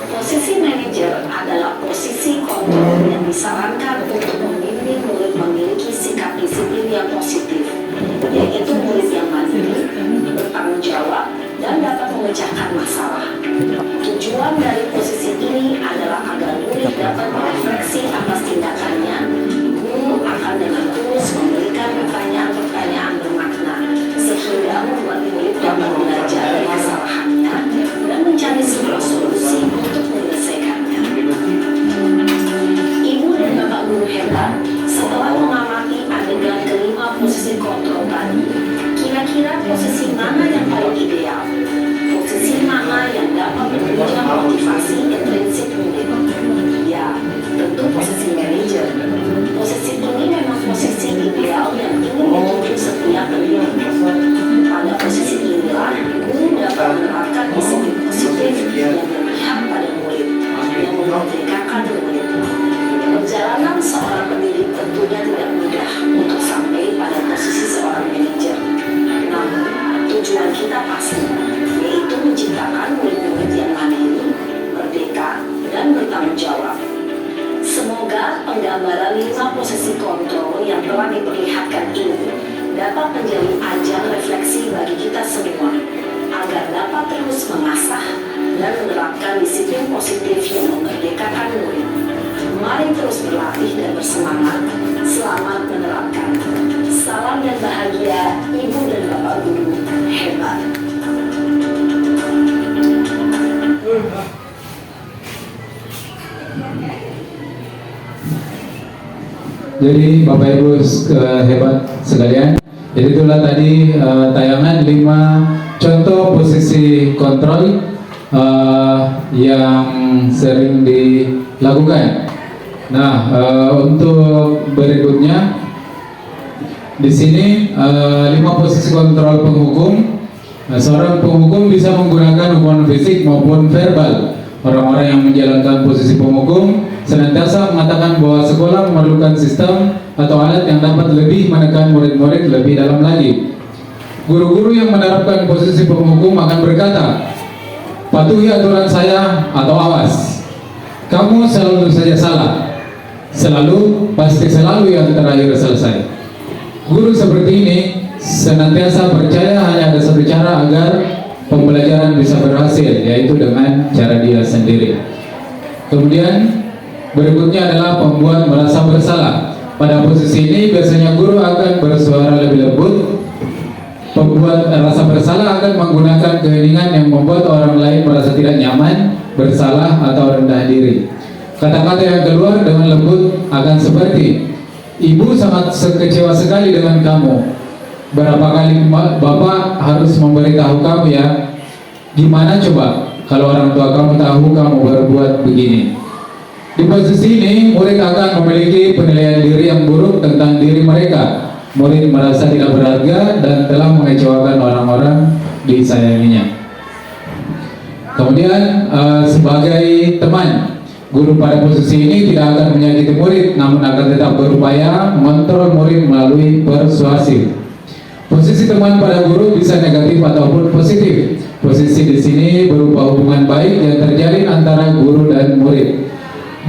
S4: Posisi manajer adalah posisi kontrol yang disarankan untuk membimbing murid memiliki sikap disiplin yang positif, yaitu murid yang mandiri, bertanggung jawab, dan dapat memecahkan masalah. Tujuan dari posisi ini adalah agar murid dapat merefleksi atas tindakannya. Guru akan dengan tulus memberikan pertanyaan-pertanyaan bermakna, sehingga membuat murid dapat belajar dari kesalahannya dan mencari sebuah solusi untuk menyelesaikannya. Ibu dan Bapak guru hebat, setelah mengamati adegan kelima posisi kontrol tadi, kira-kira posisi mana yang paling ideal? Posisi mana yang dapat menunjang motivasi intrinsik murid? Ya, tentu posisi manajer. Posisi ini memang posisi ideal yang ingin dituju setiap pendidik. Pada posisi inilah, guru dapat menerapkan disiplin positif yang berpihak pada murid, yang memerdekakan murid. Perjalanan seorang pendidik tentunya tidak mudah untuk sampai pada posisi seorang manajer. Namun, tujuan kita pasti, yaitu menciptakan murid-murid yang mandiri, merdeka, dan bertanggung jawab. Semoga penggambaran 5 posisi kontrol yang telah diperlihatkan ini dapat menjadi ajang refleksi bagi kita semua, agar dapat terus mengasah dan menerapkan disiplin positif yang memerdekakan murid. Mari terus berlatih dan bersemangat. Selamat menerapkan. Salam dan bahagia, Ibu dan Bapak Guru hebat.
S1: Jadi Bapak Ibu hebat sekalian. Jadi itulah tadi tayangan 5 contoh posisi kontrol yang sering dilakukan. Nah, untuk berikutnya di sini 5 posisi kontrol penghukum. Seorang penghukum bisa menggunakan hukuman fisik maupun verbal. Orang-orang yang menjalankan posisi penghukum senantiasa mengatakan bahwa sekolah memerlukan sistem atau alat yang dapat lebih menekan murid-murid lebih dalam lagi. Guru-guru yang menerapkan posisi penghukum akan berkata, patuhi aturan saya atau awas. Kamu selalu saja salah. Selalu, pasti selalu yang terakhir selesai. Guru seperti ini senantiasa percaya hanya ada satu cara agar pembelajaran bisa berhasil, yaitu dengan cara dia sendiri. Kemudian berikutnya adalah pembuat merasa bersalah. Pada posisi ini biasanya guru akan bersuara lebih lembut. Pembuat rasa bersalah akan menggunakan keheningan yang membuat orang lain merasa tidak nyaman, bersalah atau rendah diri. Kata-kata yang keluar dengan lembut akan seperti, ibu sangat kecewa sekali dengan kamu. Berapa kali bapak harus memberitahu kamu ya? Gimana coba kalau orang tua kamu tahu kamu berbuat begini? Di posisi ini, murid akan memiliki penilaian diri yang buruk tentang diri mereka. Murid merasa tidak berharga dan telah mengecewakan orang-orang disayanginya. Kemudian sebagai teman, guru pada posisi ini tidak akan menyakiti murid, namun akan tetap berupaya mengontrol murid melalui persuasif. Posisi teman pada guru bisa negatif ataupun positif. Posisi di sini berupa hubungan baik yang terjalin antara guru dan murid.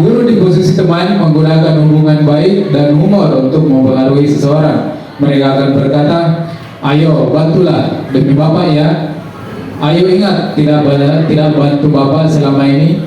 S1: Guru di posisi teman menggunakan hubungan baik dan humor untuk mempengaruhi seseorang. Mereka akan berkata, ayo bantulah demi bapak ya. Ayo ingat tidak bantu bapak selama ini.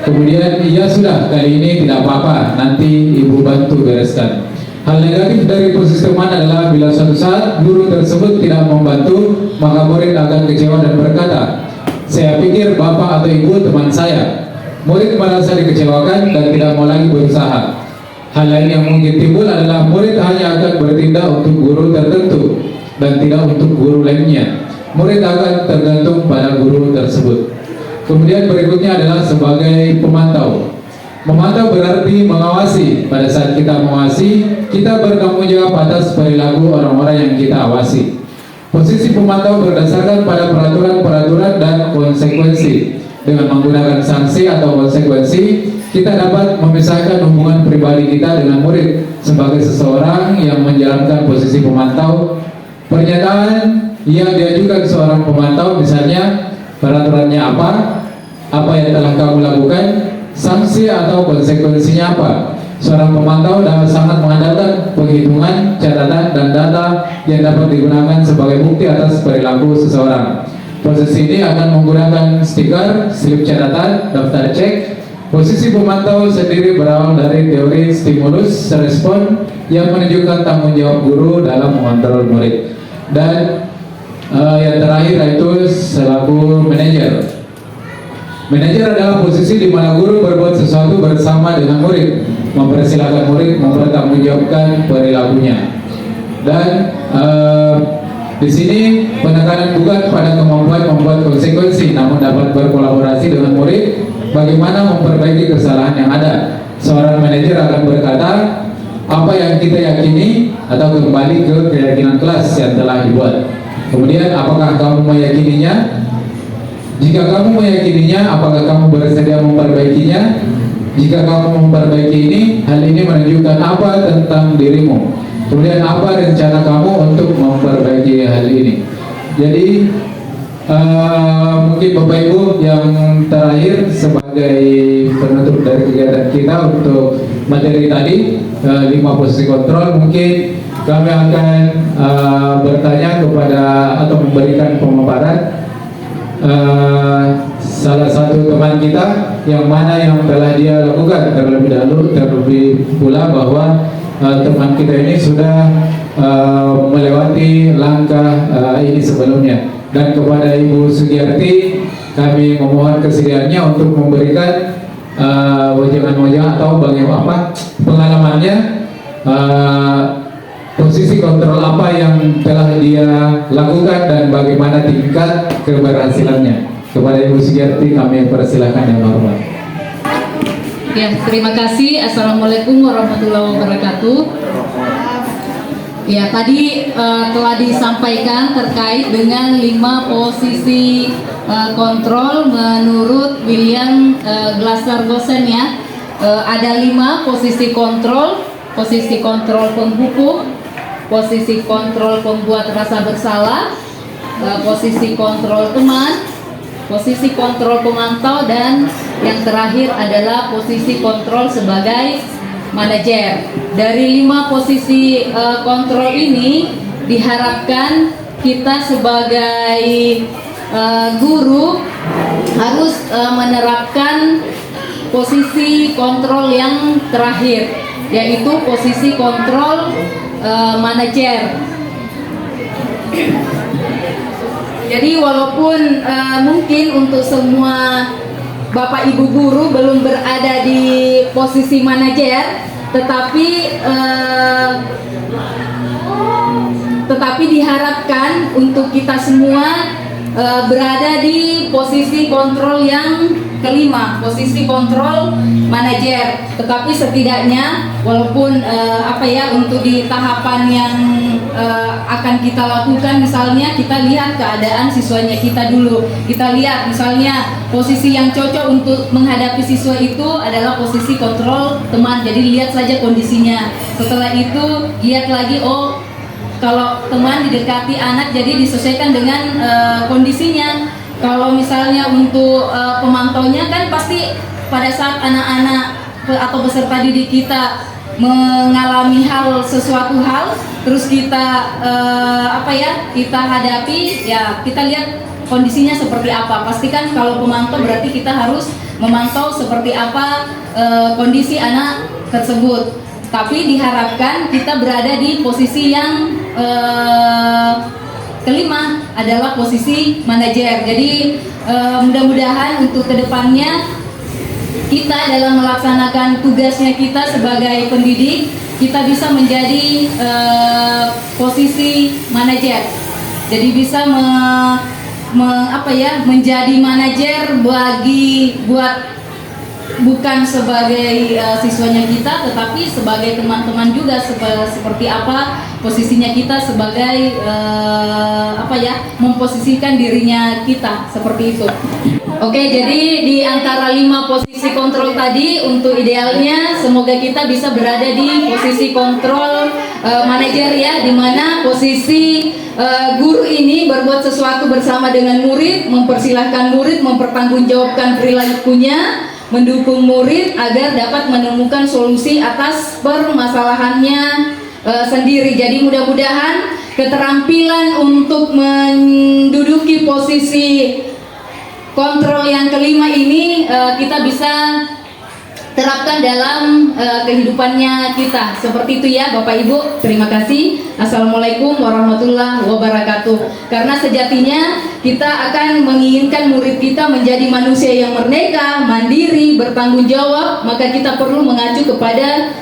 S1: Kemudian iya sudah, kali ini tidak apa-apa, nanti ibu bantu bereskan. Hal negatif dari posisi teman adalah bila suatu saat guru tersebut tidak membantu, maka murid akan kecewa dan berkata, saya pikir bapak atau ibu teman saya. Murid merasa dikecewakan dan tidak mau lagi berusaha. Hal lain yang mungkin timbul adalah murid hanya akan bertindak untuk guru tertentu dan tidak untuk guru lainnya. Murid akan tergantung pada guru tersebut. Kemudian berikutnya adalah sebagai pemantau. Memantau berarti mengawasi. Pada saat kita mengawasi, kita bertanggung jawab atas perilaku orang-orang yang kita awasi. Posisi pemantau berdasarkan pada peraturan-peraturan dan konsekuensi. Dengan menggunakan sanksi atau konsekuensi, kita dapat memisahkan hubungan pribadi kita dengan murid sebagai seseorang yang menjalankan posisi pemantau. Pernyataan yang diajukan seorang pemantau misalnya, peraturannya apa yang telah kamu lakukan, sanksi atau konsekuensinya apa. Seorang pemantau dapat sangat mengandalkan penghitungan, catatan, dan data yang dapat digunakan sebagai bukti atas perilaku seseorang. Posisi ini akan menggunakan stiker, slip catatan, daftar cek. Posisi pemantau sendiri berawal dari teori stimulus respon yang menunjukkan tanggung jawab guru dalam mengontrol murid. Dan yang terakhir itu selaku manajer. Manajer adalah posisi di mana guru berbuat sesuatu bersama dengan murid, mempersilahkan murid mempertanggungjawabkan perilakunya. Dan di sini penekanan bukan pada kemampuan membuat konsekuensi, namun dapat berkolaborasi dengan murid bagaimana memperbaiki kesalahan yang ada. Seorang manajer akan berkata, apa yang kita yakini atau kembali ke keyakinan kelas yang telah dibuat. Kemudian apakah kamu meyakininya? Jika kamu meyakininya, apakah kamu bersedia memperbaikinya? Jika kamu memperbaiki ini, hal ini menunjukkan apa tentang dirimu? Kemudian apa rencana kamu untuk memperbaiki hal ini? Jadi mungkin Bapak Ibu yang terakhir sebagai penutup dari kegiatan kita untuk materi tadi 5 posisi kontrol, mungkin kami akan bertanya kepada atau memberikan pemaparan salah satu teman kita yang mana yang telah dia lakukan terlebih pula bahwa teman kita ini sudah melewati langkah ini sebelumnya. Dan kepada Ibu Sugiyarti kami memohon kesediaannya untuk memberikan wajangan atau bagaimana pengalamannya posisi kontrol apa yang telah dia lakukan dan bagaimana tingkat keberhasilannya. Kepada Ibu Sugiarti kami persilahkan yang hormat.
S2: Ya, terima kasih. Assalamualaikum warahmatullahi wabarakatuh. Ya, tadi telah disampaikan terkait dengan 5 posisi kontrol menurut William Glasser-Gosen ya. Ada 5 posisi kontrol penghukum, posisi kontrol pembuat rasa bersalah, posisi kontrol teman, posisi kontrol pemantau, dan yang terakhir adalah posisi kontrol sebagai manajer. Dari 5 posisi kontrol ini diharapkan kita sebagai guru harus menerapkan posisi kontrol yang terakhir, yaitu posisi kontrol manajer. Jadi walaupun mungkin untuk semua Bapak Ibu guru belum berada di posisi manajer, tetapi diharapkan untuk kita semua berada di posisi kontrol yang kelima, posisi kontrol manajer. Tetapi setidaknya walaupun untuk di tahapan yang akan kita lakukan, misalnya kita lihat keadaan siswanya kita dulu. Kita lihat misalnya posisi yang cocok untuk menghadapi siswa itu adalah posisi kontrol teman. Jadi lihat saja kondisinya. Setelah itu lihat lagi, oh kalau teman didekati anak, jadi disesuaikan dengan kondisinya. Kalau misalnya untuk pemantaunya kan pasti pada saat anak-anak atau peserta didik kita mengalami sesuatu hal, terus kita kita hadapi, ya kita lihat kondisinya seperti apa. Pastikan kalau pemantau berarti kita harus memantau seperti apa kondisi anak tersebut. Tapi diharapkan kita berada di posisi yang kelima, adalah posisi manajer. Jadi mudah-mudahan untuk kedepannya kita dalam melaksanakan tugasnya kita sebagai pendidik, kita bisa menjadi posisi manajer. Jadi bisa menjadi manajer buat bukan sebagai siswanya kita, tetapi sebagai teman-teman juga, seperti apa posisinya kita sebagai memposisikan dirinya kita seperti itu. Oke, jadi di antara 5 posisi kontrol tadi, untuk idealnya semoga kita bisa berada di posisi kontrol manajer ya, di mana posisi guru ini berbuat sesuatu bersama dengan murid, mempersilahkan murid mempertanggungjawabkan perilakunya, mendukung murid agar dapat menemukan solusi atas permasalahannya sendiri. Jadi mudah-mudahan keterampilan untuk menduduki posisi kontrol yang kelima ini kita bisa terapkan dalam kehidupannya kita. Seperti itu ya Bapak Ibu. Terima kasih. Assalamualaikum warahmatullahi wabarakatuh. Karena sejatinya kita akan menginginkan murid kita menjadi manusia yang merdeka, mandiri, bertanggung jawab, maka kita perlu mengacu kepada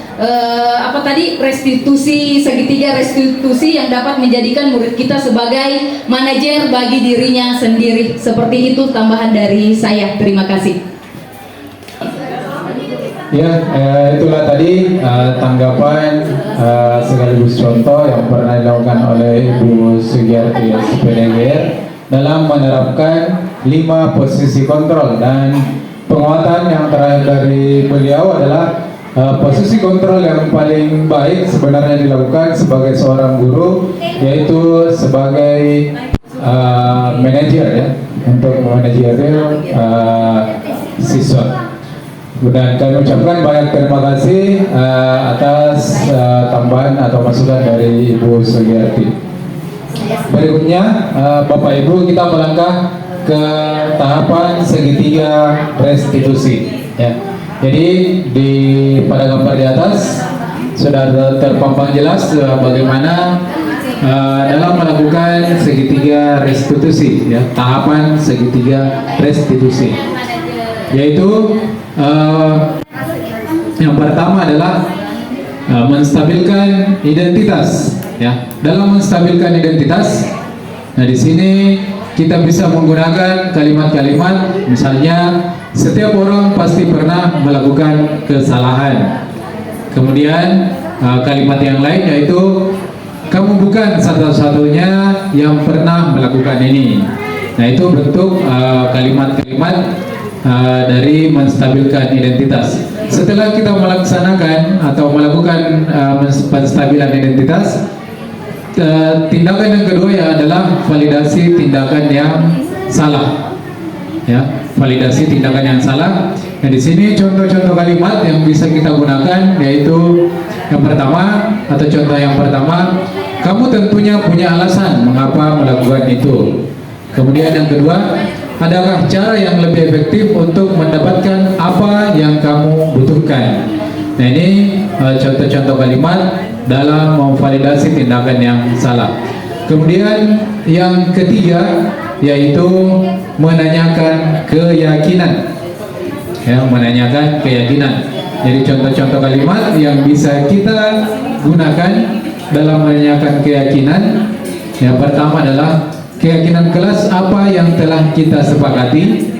S2: restitusi, segitiga restitusi yang dapat menjadikan murid kita sebagai manajer bagi dirinya sendiri. Seperti itu tambahan dari saya. Terima kasih.
S1: Ya, itulah tadi tanggapan sekaligus contoh yang pernah dilakukan oleh Ibu Sugiarti SPDGR dalam menerapkan 5 posisi kontrol, dan penguatan yang terakhir dari beliau adalah posisi kontrol yang paling baik sebenarnya dilakukan sebagai seorang guru, yaitu sebagai manajer ya, untuk memanajerial siswa. Dan kami ucapkan banyak terima kasih atas tambahan atau masukan dari Ibu Sugiarti. Berikutnya Bapak Ibu, kita melangkah ke tahapan segitiga restitusi ya. Jadi pada gambar di atas sudah terpampang jelas bagaimana dalam melakukan segitiga restitusi ya, tahapan segitiga restitusi, yaitu yang pertama adalah menstabilkan identitas ya. Dalam menstabilkan identitas, nah di sini kita bisa menggunakan kalimat-kalimat, misalnya setiap orang pasti pernah melakukan kesalahan. Kemudian kalimat yang lain yaitu kamu bukan satu-satunya yang pernah melakukan ini. Nah itu bentuk kalimat-kalimat dari menstabilkan identitas. Setelah kita melaksanakan atau melakukan penstabilan identitas, tindakan yang kedua ya adalah validasi tindakan yang salah. Ya, validasi tindakan yang salah. Nah di sini contoh-contoh kalimat yang bisa kita gunakan yaitu yang pertama atau contoh yang pertama, kamu tentunya punya alasan mengapa melakukan itu. Kemudian yang kedua, adakah cara yang lebih efektif untuk mendapatkan apa yang kamu butuhkan? Nah ini contoh-contoh kalimat dalam memvalidasi tindakan yang salah. Kemudian yang ketiga yaitu menanyakan keyakinan. Ya, menanyakan keyakinan. Jadi contoh-contoh kalimat yang bisa kita gunakan dalam menanyakan keyakinan. Yang pertama adalah keyakinan kelas apa yang telah kita sepakati.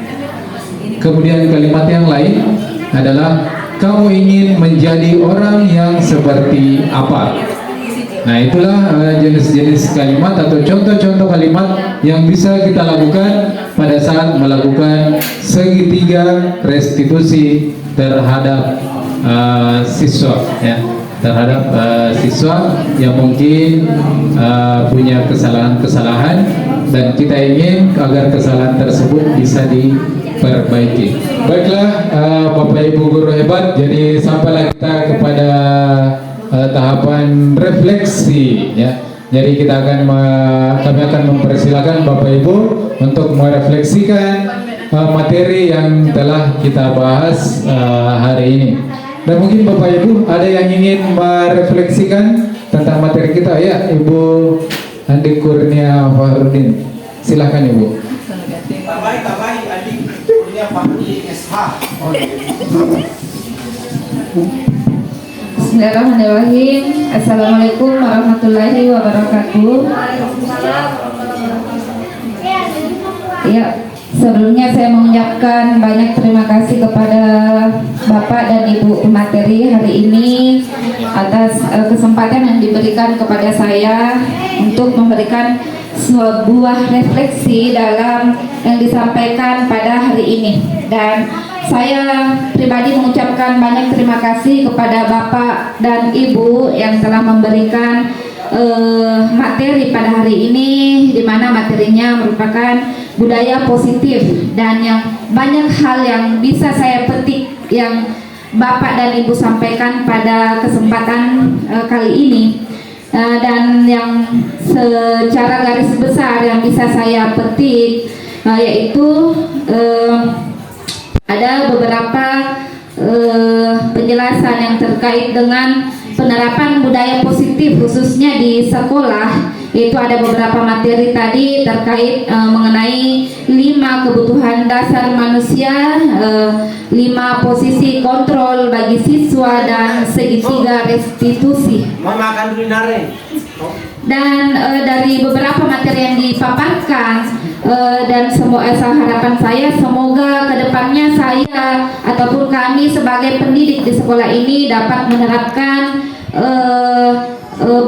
S1: Kemudian kalimat yang lain adalah kamu ingin menjadi orang yang seperti apa. Nah itulah jenis-jenis kalimat atau contoh-contoh kalimat yang bisa kita lakukan pada saat melakukan segitiga restitusi terhadap siswa, ya, terhadap siswa yang mungkin punya kesalahan-kesalahan dan kita ingin agar kesalahan tersebut bisa diperbaiki. Baiklah Bapak Ibu guru hebat, jadi sampailah kita kepada tahapan refleksi, ya. Jadi kami akan mempersilakan Bapak Ibu untuk merefleksikan materi yang telah kita bahas hari ini. Dan mungkin Bapak Ibu ada yang ingin merefleksikan tentang materi kita, ya, Ibu Andi Kurnia Fahrudin. Silahkan Ibu.
S3: Tabai Andi Kurnia Fahrudin SH.
S2: Bismillahirrahmanirrahim. Assalamualaikum warahmatullahi wabarakatuh. Ya, sebelumnya saya mengucapkan banyak terima kasih kepada Bapak dan Ibu pemateri hari ini atas kesempatan yang diberikan kepada saya untuk memberikan sebuah refleksi dalam yang disampaikan pada hari ini. Dan saya pribadi mengucapkan banyak terima kasih kepada Bapak dan Ibu yang telah memberikan materi pada hari ini, di mana materinya merupakan budaya positif dan yang banyak hal yang bisa saya petik yang Bapak dan Ibu sampaikan pada kesempatan kali ini. Dan yang secara garis besar yang bisa saya petik yaitu ada beberapa penjelasan yang terkait dengan penerapan budaya positif khususnya di sekolah, yaitu ada beberapa materi tadi terkait mengenai 5 kebutuhan dasar manusia, 5 posisi kontrol bagi siswa dan segitiga restitusi.
S3: Memakan dulu nare.
S2: Dan dari beberapa materi yang dipaparkan dan semua harapan saya semoga kedepannya saya ataupun kami sebagai pendidik di sekolah ini dapat menerapkan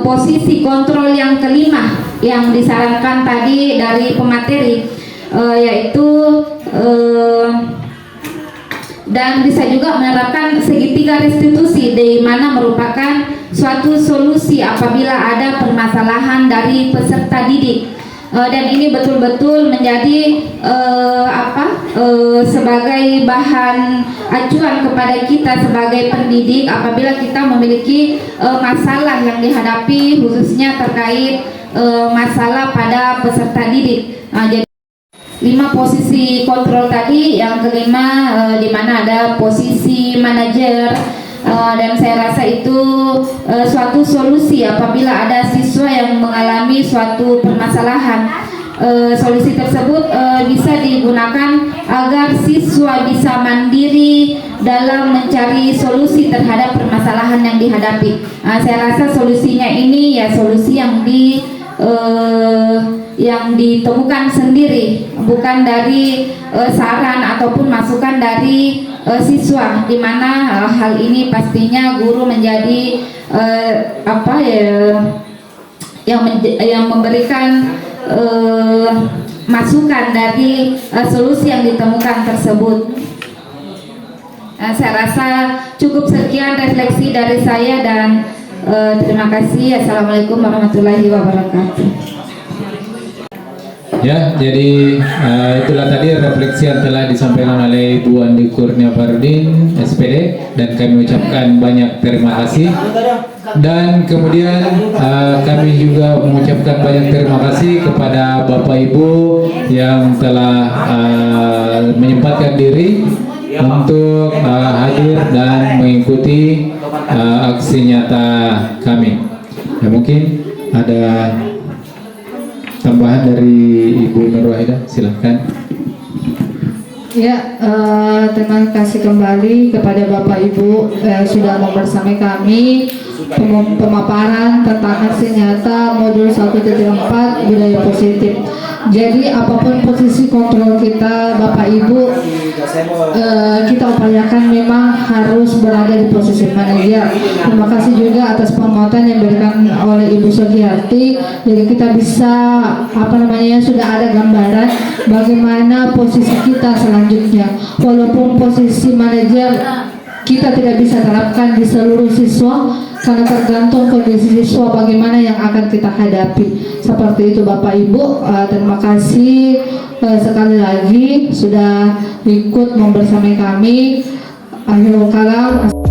S2: posisi kontrol yang kelima yang disarankan tadi dari pemateri, yaitu dan bisa juga menerapkan segitiga restitusi, di mana merupakan suatu solusi apabila ada permasalahan dari peserta didik. Dan ini betul-betul menjadi sebagai bahan acuan kepada kita sebagai pendidik apabila kita memiliki masalah yang dihadapi, khususnya terkait masalah pada peserta didik. Jadi 5 posisi kontrol tadi, yang kelima di mana ada posisi manajer, dan saya rasa itu suatu solusi apabila ada siswa yang mengalami suatu permasalahan. solusi tersebut bisa digunakan agar siswa bisa mandiri dalam mencari solusi terhadap permasalahan yang dihadapi. Saya rasa solusinya ini ya solusi yang ditemukan sendiri, bukan dari saran ataupun masukan dari siswa, di mana hal ini pastinya guru menjadi yang memberikan masukan dari solusi yang ditemukan tersebut. Saya rasa cukup sekian refleksi dari saya dan terima kasih. Assalamualaikum warahmatullahi wabarakatuh.
S1: Ya, jadi itulah tadi refleksi yang telah disampaikan oleh Ibu Andi Kurnia Fardin, SPD, dan kami ucapkan banyak terima kasih. Dan kemudian kami juga mengucapkan banyak terima kasih kepada Bapak Ibu yang telah menyempatkan diri untuk hadir dan mengikuti aksi nyata kami. Ya, mungkin ada tambahan dari Ibu Nur Wahida, silahkan.
S2: Ya, terima kasih kembali kepada Bapak Ibu sudah mau bersama kami pemaparan tentang aksi nyata modul 1.4 budaya positif. Jadi apapun posisi kontrol kita Bapak Ibu, kita upayakan memang harus berada di posisi manajer. Terima kasih juga atas penguatan yang diberikan oleh Ibu Sugiyarti. Jadi kita bisa sudah ada gambaran bagaimana posisi kita selanjutnya. Walaupun posisi manajer kita tidak bisa terapkan di seluruh siswa karena tergantung kondisi siswa bagaimana yang akan kita hadapi. Seperti itu Bapak Ibu. Terima kasih sekali lagi sudah ikut membersamai kami. Akhirul kalam.